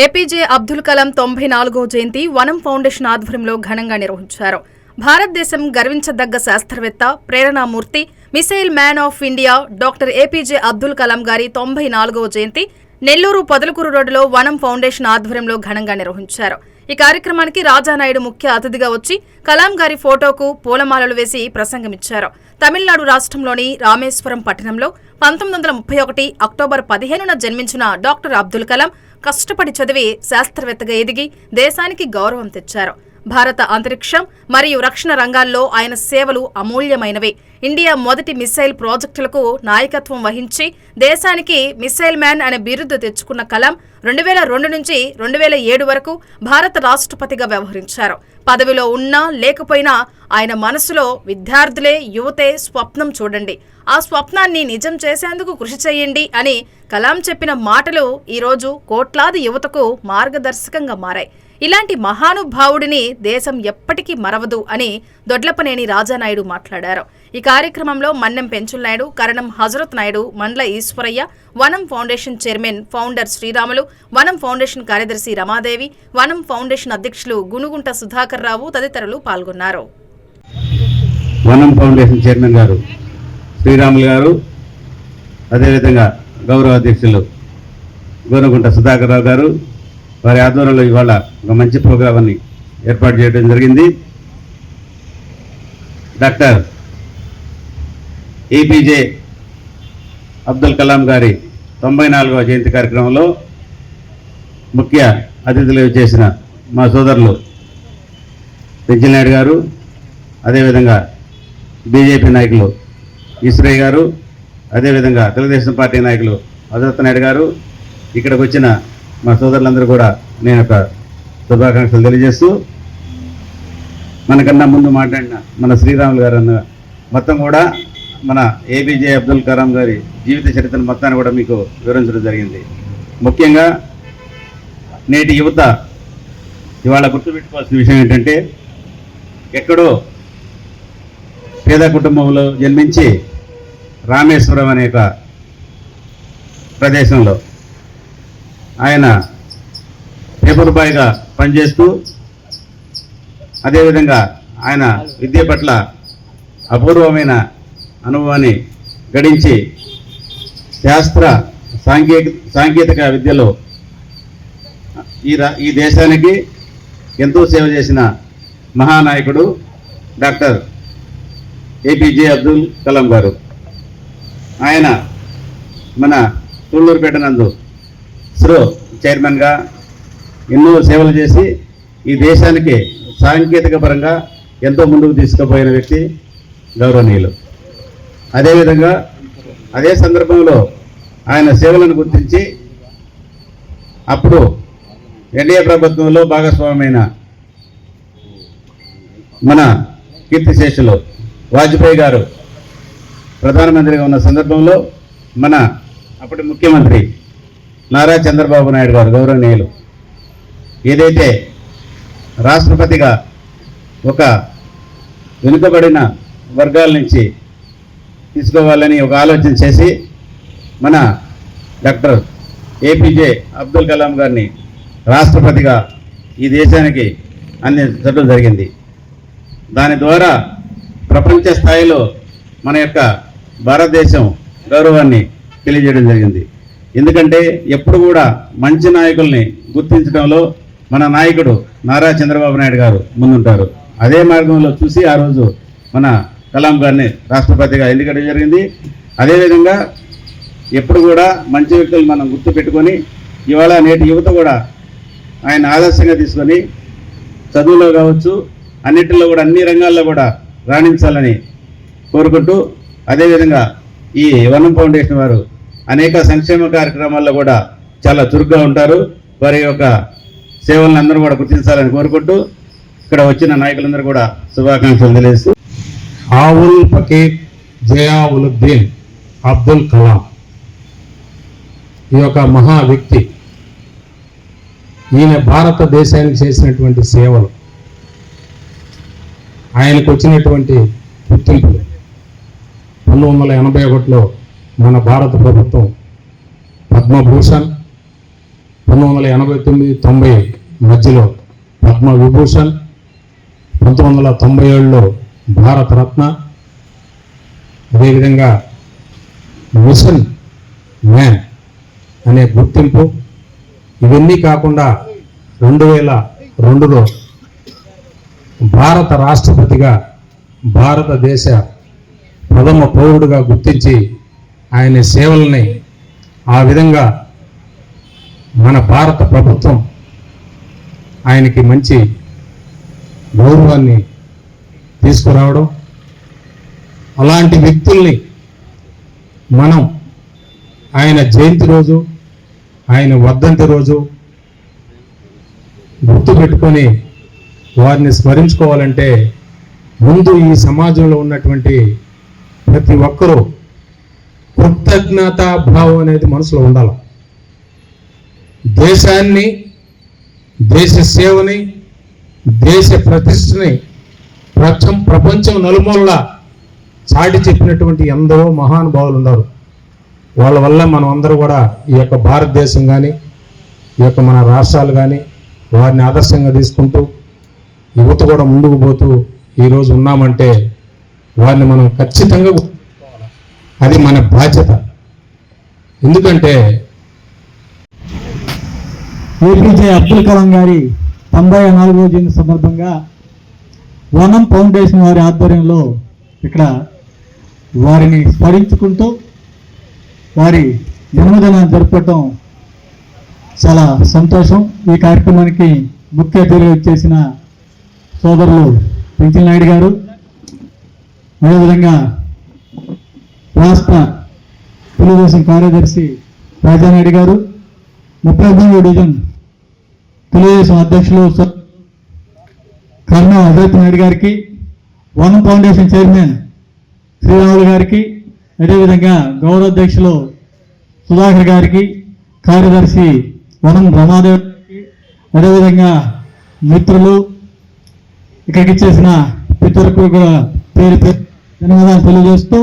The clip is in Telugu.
ఏపీజే అబ్దుల్ కలాం 94వ జయంతి వనం ఫౌండేషన్ ఆధ్వర్యంలో ఘనంగా నిర్వహించారు. భారతదేశం గర్వించదగ్గ శాస్త్రవేత్త, ప్రేరణామూర్తి, missile man of India doctor APJ Abdul Kalam గారి 94వ జయంతి నెల్లూరు పొదలకూరు రోడ్డులో వనం ఫౌండేషన్ ఆధ్వర్యంలో ఘనంగా నిర్వహించారు. ఈ కార్యక్రమానికి రాజానాయుడు ముఖ్య అతిథిగా వచ్చి కలాం గారి ఫోటోకు పూలమాలలు వేసి ప్రసంగమిచ్చారు. తమిళనాడు రాష్ట్రంలోని రామేశ్వరం పట్టణంలో 1931 అక్టోబర్ 15న జన్మించిన డాక్టర్ అబ్దుల్ కలాం కష్టపడి చదివి శాస్త్రవేత్తగా ఎదిగి దేశానికి గౌరవం తెచ్చారు. భారత అంతరిక్షం మరియు రక్షణ రంగాల్లో ఆయన సేవలు అమూల్యమైనవి. ఇండియా మొదటి మిసైల్ ప్రాజెక్టులకు నాయకత్వం వహించి దేశానికి మిసైల్ మ్యాన్ అనే బిరుదు తెచ్చుకున్న కలాం 2002 నుంచి 2007 వరకు భారత రాష్ట్రపతిగా వ్యవహరించారు. పదవిలో ఉన్నా లేకపోయినా ఆయన మనసులో విద్యార్థులే, యువతే స్వప్నం చూడండి, ఆ స్వప్నాన్ని నిజం చేసేందుకు కృషి చేయండి అని కలాం చెప్పిన మాటలు ఈరోజు కోట్లాది యువతకు మార్గదర్శకంగా మారాయి. ఇలాంటి మహానుభావుడిని దేశం ఎప్పటికీ మరవదు అని దొడ్లపనేని రాజానాయుడు మాట్లాడారు. ఈ కార్యక్రమంలో మన్నెం పెంచులనాయుడు, కరణం హజరత్ నాయుడు, మండ్ల ఈశ్వరయ్య, వనం ఫౌండేషన్ చైర్మన్ ఫౌండర్ శ్రీరాములు, వనం ఫౌండేషన్ కార్యదర్శి రమాదేవి, వనం ఫౌండేషన్ అధ్యక్షులు గునుగుంట సుధాకర్ రావు తదితరులు పాల్గొన్నారు. వనం ఫౌండేషన్ చైర్మన్ గారు శ్రీరాములు గారు, అదేవిధంగా గౌరవ అధ్యక్షులు గునుగుంట సుధాకర్ రావు గారు, వారి ఆధ్వర్యంలో ఇవాళ ఒక మంచి ప్రోగ్రామాన్ని ఏర్పాటు చేయడం జరిగింది. డాక్టర్ ఏపీజే అబ్దుల్ కలాం గారి 94వ జయంతి కార్యక్రమంలో ముఖ్య అతిథులు చేసిన మా సోదరులు పెంచినాయుడు గారు, అదేవిధంగా బీజేపీ నాయకులు ఈశ్వరయ్య గారు, అదేవిధంగా తెలుగుదేశం పార్టీ నాయకులు హజరత్ నాయుడు గారు, ఇక్కడికి వచ్చిన మా సోదరులందరూ కూడా నేను ఒక శుభాకాంక్షలు తెలియజేస్తూ, మనకన్నా ముందు మాట్లాడిన మన శ్రీరాములు గారు అన్న మొత్తం కూడా మన ఏపీజే అబ్దుల్ కలాం గారి జీవిత చరిత్ర మొత్తాన్ని కూడా మీకు వివరించడం జరిగింది. ముఖ్యంగా నేటి యువత ఇవాళ గుర్తుపెట్టుకోవాల్సిన విషయం ఏంటంటే, ఎక్కడో పేద కుటుంబంలో జన్మించి రామేశ్వరం అనే ఒక ప్రదేశంలో ఆయన పేపర్ బాయ్గా పనిచేస్తూ, అదేవిధంగా ఆయన విద్య పట్ల అపూర్వమైన అనుభవాన్ని గడించి శాస్త్ర సాంకేతిక విద్యలో ఈ దేశానికి ఎంతో సేవ చేసిన మహానాయకుడు డాక్టర్ ఏపీజే అబ్దుల్ కలాం గారు. ఆయన మన తూళ్ళూరుపేట నందు ఇస్రో చైర్మన్గా ఎన్నో సేవలు చేసి ఈ దేశానికి సాంకేతిక పరంగా ఎంతో ముందుకు తీసుకుపోయిన వ్యక్తి గౌరవనీయులు. అదేవిధంగా అదే సందర్భంలో ఆయన సేవలను గుర్తించి అప్పుడు ఎన్డీఏ ప్రభుత్వంలో భాగస్వామైన మన కీర్తిశేషులు వాజ్పేయి గారు ప్రధానమంత్రిగా ఉన్న సందర్భంలో మన అప్పటి ముఖ్యమంత్రి నారా చంద్రబాబు నాయుడు గారు గౌరవనీయులు ఏదైతే రాష్ట్రపతిగా ఒక వెనుకబడిన వర్గాల నుంచి తీసుకోవాలని ఒక ఆలోచన చేసి మన డాక్టర్ ఏపీజే అబ్దుల్ కలాం గారిని రాష్ట్రపతిగా ఈ దేశానికి అందించడం జరిగింది. దాని ద్వారా ప్రపంచ స్థాయిలో మన యొక్క భారతదేశం గౌరవాన్ని తెలియజేయడం జరిగింది. ఎందుకంటే ఎప్పుడు కూడా మంచి నాయకుల్ని గుర్తించడంలో మన నాయకుడు నారా చంద్రబాబు నాయుడు గారు ముందుంటారు. అదే మార్గంలో చూసి ఆ రోజు మన కలాం గారిని రాష్ట్రపతిగా ఎన్నికడం జరిగింది. అదేవిధంగా ఎప్పుడు కూడా మంచి వ్యక్తులు మనం గుర్తు పెట్టుకొని ఇవాళ నేటి యువత కూడా ఆయన ఆదర్శంగా తీసుకొని చదువులో కావచ్చు, అన్నిటిలో కూడా అన్ని రంగాల్లో కూడా రాణించాలని కోరుకుంటూ, అదేవిధంగా ఈ వనం ఫౌండేషన్ వారు అనేక సంక్షేమ కార్యక్రమాల్లో కూడా చాలా చురుగ్గా ఉంటారు. వారి యొక్క సేవలను అందరూ కూడా గుర్తించాలని కోరుకుంటూ ఇక్కడ వచ్చిన నాయకులందరూ కూడా శుభాకాంక్షలు తెలియజేస్తూ, ఆవుల్ ఫకీర్ జయావులుద్దీన్ అబ్దుల్ కలాం ఈ యొక్క మహా వ్యక్తి, ఈయన భారతదేశానికి చేసినటువంటి సేవలు, ఆయనకు వచ్చినటువంటి గుర్తింపులు 1981లో మన భారత ప్రభుత్వం పద్మభూషణ్, 1989-90 మధ్యలో పద్మ విభూషణ్, 1997లో భారతరత్న, అదేవిధంగా మిషన్ మ్యాన్ అనే గుర్తింపు. ఇవన్నీ కాకుండా 2002లో భారత రాష్ట్రపతిగా భారతదేశ ప్రథమ పౌరుడిగా గుర్తించి ఆయన సేవల్ని ఆ విధంగా మన భారత ప్రభుత్వం ఆయనకి మంచి గౌరవాన్ని తీసుకురావడం, అలాంటి వ్యక్తుల్ని మనం ఆయన జయంతి రోజు, ఆయన వర్ధంతి రోజు గుర్తుపెట్టుకొని వారిని స్మరించుకోవాలంటే ముందు ఈ సమాజంలో ఉన్నటువంటి ప్రతి ఒక్కరూ కృతజ్ఞతాభావం అనేది మనసులో ఉండాలి. దేశాన్ని, దేశ సేవని, దేశ ప్రతిష్టని ప్రపంచం నలుమూలలా చాటి చెప్పినటువంటి ఎందరో మహానుభావులు ఉన్నారు. వాళ్ళ వల్ల మనం అందరూ కూడా ఈ యొక్క భారతదేశం కానీ, ఈ యొక్క మన రాష్ట్రాలు కానీ వారిని ఆదర్శంగా తీసుకుంటూ యువత కూడా ముందుకు పోతూ ఈరోజు ఉన్నామంటే వారిని మనం ఖచ్చితంగా గుర్తుంచుకోవాలి. అది మన బాధ్యత. ఎందుకంటే ఏపీజే అబ్దుల్ కలాం గారి 94వ జయంతి సందర్భంగా వనం ఫౌండేషన్ వారి ఆధ్వర్యంలో ఇక్కడ వారిని స్మరించుకుంటూ వారి జన్మదినాన్ని జరుపుకోవటం చాలా సంతోషం. ఈ కార్యక్రమానికి ముఖ్య అతిథిగా చేసిన సోదరులు పెంచిల్ నాయుడు గారు, అదేవిధంగా రాష్ట్ర తెలుగుదేశం కార్యదర్శి రాజానాయుడు గారు, 33వ డివిజన్ తెలుగుదేశం అధ్యక్షులు కర్ణం అజయత్ నాయుడు గారికి, వనం ఫౌండేషన్ చైర్మన్ శ్రీరాములు గారికి, అదేవిధంగా గౌరవ అధ్యక్షులు సుధాకర్ గారికి, కార్యదర్శి వనం రమాదేవ్ గారికి, అదేవిధంగా మిత్రులు ఇక్కడికి చేసిన ప్రతి ఒక్కరు కూడా పేరు ధన్యవాదాలు తెలియజేస్తూ